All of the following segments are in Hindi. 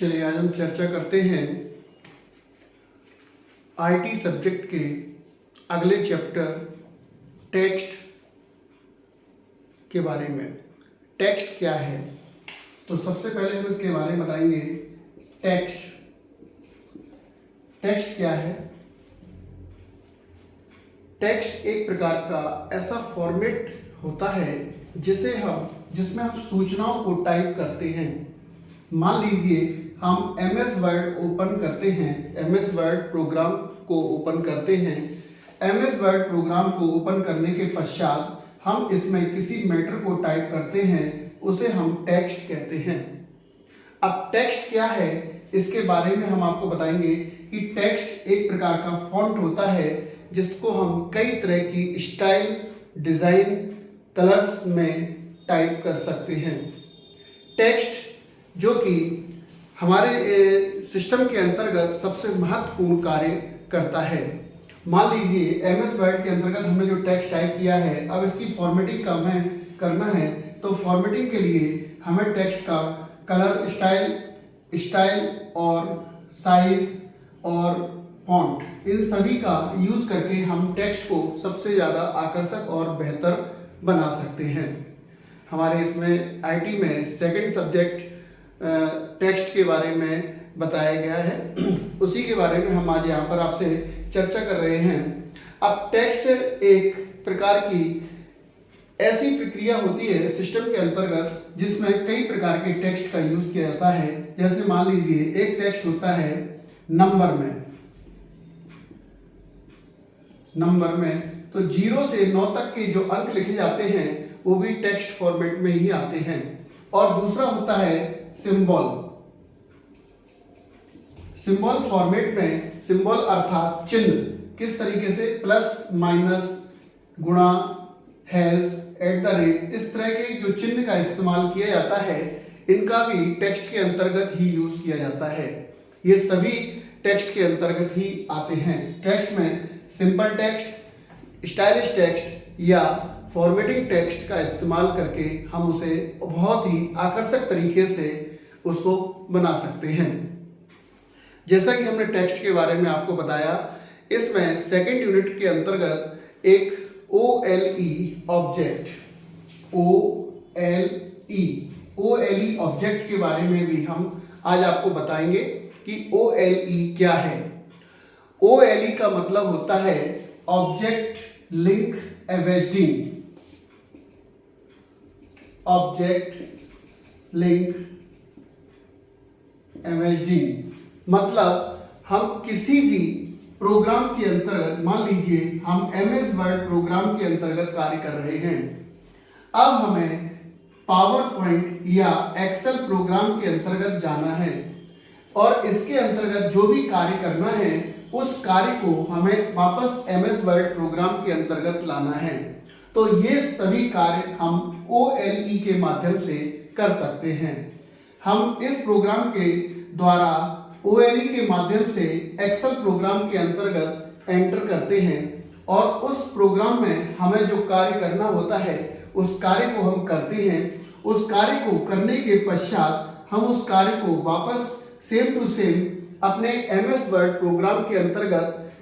चलिए आज हम चर्चा करते हैं आईटी सब्जेक्ट के अगले चैप्टर टेक्स्ट के बारे में। टेक्स्ट क्या है, तो सबसे पहले हम इसके बारे में बताएंगे। टेक्स्ट क्या है? टेक्स्ट एक प्रकार का ऐसा फॉर्मेट होता है जिसमें हम सूचनाओं को टाइप करते हैं। मान लीजिए हम MS वर्ड ओपन करते हैं, MS वर्ड प्रोग्राम को ओपन करते हैं। MS वर्ड प्रोग्राम को ओपन करने के पश्चात हम इसमें किसी मैटर को टाइप करते हैं, उसे हम टेक्स्ट कहते हैं। अब टेक्स्ट क्या है इसके बारे में हम आपको बताएंगे कि टेक्स्ट एक प्रकार का फॉन्ट होता है जिसको हम कई तरह की स्टाइल, डिजाइन, कलर्स में टाइप कर सकते हैं। टेक्स्ट जो कि हमारे सिस्टम के अंतर्गत सबसे महत्वपूर्ण कार्य करता है। मान लीजिए MS वर्ड के अंतर्गत हमने जो टेक्स्ट टाइप किया है, अब इसकी फॉर्मेटिंग का हमें करना है, तो फॉर्मेटिंग के लिए हमें टेक्स्ट का कलर, स्टाइल और साइज और फॉन्ट, इन सभी का यूज करके हम टेक्स्ट को सबसे ज़्यादा आकर्षक और बेहतर बना सकते हैं। हमारे इसमें आईटी में सेकंड सब्जेक्ट टेक्स्ट के बारे में बताया गया है, उसी के बारे में हम आज यहाँ पर आपसे चर्चा कर रहे हैं। अब टेक्स्ट एक प्रकार की ऐसी प्रक्रिया होती है सिस्टम के अंतर्गत जिसमें कई प्रकार के टेक्स्ट का यूज किया जाता है। जैसे मान लीजिए एक टेक्स्ट होता है नंबर में, तो 0 से 9 तक के जो अंक लिखे जाते हैं वो भी टेक्स्ट फॉर्मेट में ही आते हैं। और दूसरा होता है सिंबल फॉर्मेट में। सिंबल अर्थात चिन्ह, किस तरीके से प्लस, माइनस, गुणा, हैज, एट द रेट, इस तरह के जो चिन्ह का इस्तेमाल किया जाता है, इनका भी टेक्स्ट के अंतर्गत ही यूज किया जाता है। ये सभी टेक्स्ट के अंतर्गत ही आते हैं। टेक्स्ट में सिंपल टेक्स्ट, स्टाइलिश टेक्स्ट या फॉर्मेटिंग टेक्स्ट का इस्तेमाल करके हम उसे बहुत ही आकर्षक तरीके से उसको बना सकते हैं। जैसा कि हमने टेक्स्ट के बारे में आपको बताया, इसमें सेकंड यूनिट के अंतर्गत एक OLE ऑब्जेक्ट के बारे में भी हम आज आपको बताएंगे कि OLE क्या है। OLE का मतलब होता है ऑब्जेक्ट लिंक इमेजिंग। मतलब हम किसी भी प्रोग्राम के अंतर्गत, मान लीजिए हम MS वर्ड प्रोग्राम के अंतर्गत कार्य कर रहे हैं, अब हमें पावर पॉइंट या एक्सेल प्रोग्राम के अंतर्गत जाना है और इसके अंतर्गत जो भी कार्य करना है उस कार्य को हमें वापस MS वर्ड प्रोग्राम के अंतर्गत लाना है। तो ये सभी कार्य हम OLE के माध्यम से कर सकते हैं। हम इस प्रोग्राम के द्वारा OLE के माध्यम से एक्सेल प्रोग्राम के अंतर्गत एंटर करते हैं और उस प्रोग्राम में हमें जो कार्य करना होता है उस कार्य को हम करते हैं। उस कार्य को करने के पश्चात हम उस कार्य को वापस सेम टू सेम अपने MS वर्ड प्रोग्राम के अंतर्गत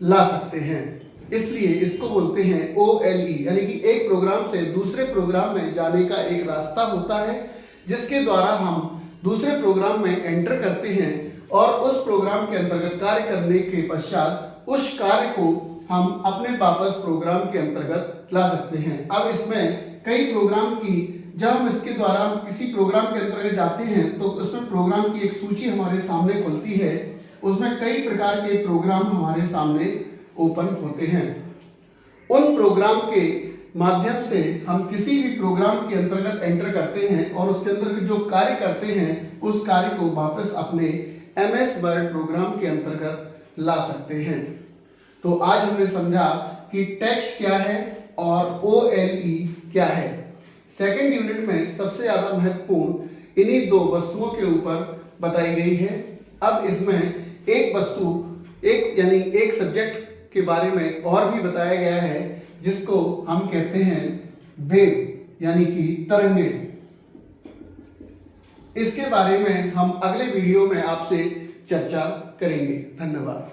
ला सकते हैं। इसलिए इसको बोलते हैं OLE, यानी कि एक प्रोग्राम से दूसरे प्रोग्राम में जाने का एक रास्ता होता है जिसके द्वारा हम दूसरे प्रोग्राम में एंटर करते हैं और उस प्रोग्राम के अंतर्गत कार्य करने के पश्चात उस कार्य को हम अपने वापस प्रोग्राम के अंतर्गत ला सकते हैं। अब इसमें कई प्रोग्राम की, जब हम इसके द्वारा किसी प्रोग्राम के अंतर्गत जाते हैं तो उसमें प्रोग्राम की एक सूची हमारे सामने खुलती है। उसमें कई प्रकार के प्रोग्राम हमारे सामने ओपन होते हैं। उन प्रोग्राम के माध्यम से हम किसी भी प्रोग्राम के अंतर्गत एंटर करते हैं और उसके अंतर्गत जो कार्य करते हैं उस कार्य को वापस अपने MS वर्ड प्रोग्राम के अंतर्गत ला सकते हैं। तो आज हमने समझा कि टेक्स्ट क्या है और OLE क्या है। सेकंड यूनिट में सबसे ज्यादा महत्वपूर्ण इन्हीं दो वस्तुओं के ऊपर बताई गई है। अब इसमें एक वस्तु, एक सब्जेक्ट के बारे में और भी बताया गया है जिसको हम कहते हैं वेव, यानी कि तरंगे। इसके बारे में हम अगले वीडियो में आपसे चर्चा करेंगे। धन्यवाद।